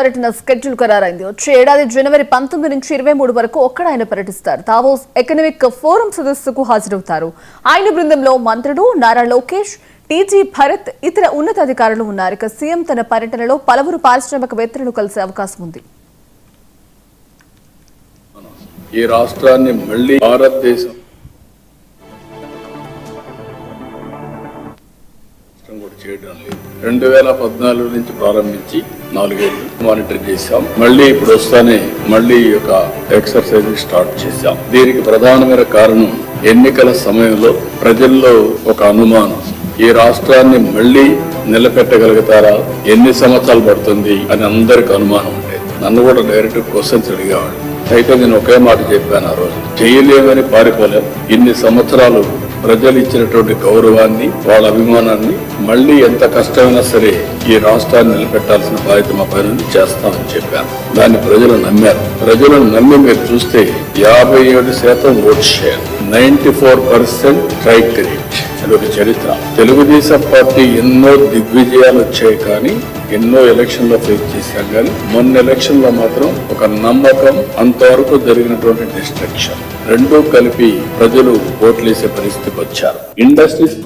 పర్యటన స్కెడ్యూల్ ఖరారైంది. వచ్చే ఏడాది జనవరి 19 నుంచి 23 వరకు ఒక్కడ ఆయన పర్యటిస్తారు. దావోస్ ఎకనామిక్ ఫోరం సదస్సుకు హాజరవుతారు. ఆయన బృందంలో మంత్రులు నారా లోకేష్, టీజీ భరత్, ఇతర ఉన్నతాధికారులు ఉన్నారు. ఇక సీఎం తన పర్యటనలో పలువురు పారిశ్రామికవేత్తలను కలిసే అవకాశం ఉంది. ఈ రాష్ట్రాన్ని మళ్ళీ భారతదేశం 2014 నుంచి ప్రారంభించి 4 ఏళ్లు మానిటర్ చేశాం. మళ్ళీ ఇప్పుడు వస్తానే మళ్ళీ ఈ యొక్క ఎక్సర్సైజ్ స్టార్ట్ చేశాం. దీనికి ప్రధానమైన కారణం ఎన్నికల సమయంలో ప్రజల్లో ఒక అనుమానం, ఈ రాష్ట్రాన్ని మళ్ళీ నిలబెట్టగలుగుతారా, ఎన్ని సంవత్సరాలు పడుతుంది అని అందరికి అనుమానం ఉండేది. నన్ను కూడా డైరెక్ట్ క్వశ్చన్స్ అడిగేవాడు. అయితే నేను ఒకే మాట చెప్పాను, ఆ రోజు చేయలేమని పారిపోలేం. ఇన్ని సంవత్సరాలు ప్రజలు ఇచ్చినటువంటి గౌరవాన్ని, వాళ్ళ అభిమానాన్ని మళ్ళీ ఎంత కష్టమైనా సరే ఈ రాష్ట్రాన్ని నిలబెట్టాల్సిన బాధ్యత మా పైన చేస్తామని చెప్పాను. దాన్ని ప్రజలు నమ్మారు. ప్రజలను నమ్మి మీరు చూస్తే 57% ఓట్ షేర్, 94% స్ట్రైక్ రేట్. అది ఒక చరిత్ర. తెలుగుదేశం పార్టీ ఎన్నో దిగ్విజయాలు వచ్చాయి, కానీ ఎన్నో ఎలక్షన్ లో ఫేస్ చేశాం. కానీ మొన్న ఎలక్షన్ లో మాత్రం ఒక నమ్మకం, అంతవరకు జరిగినటువంటి డిస్ట్రక్షన్ రెండూ కలిపి ప్రజలు ఓట్లేసే పరిస్థితికి వచ్చారు. ఇండస్ట్రీస్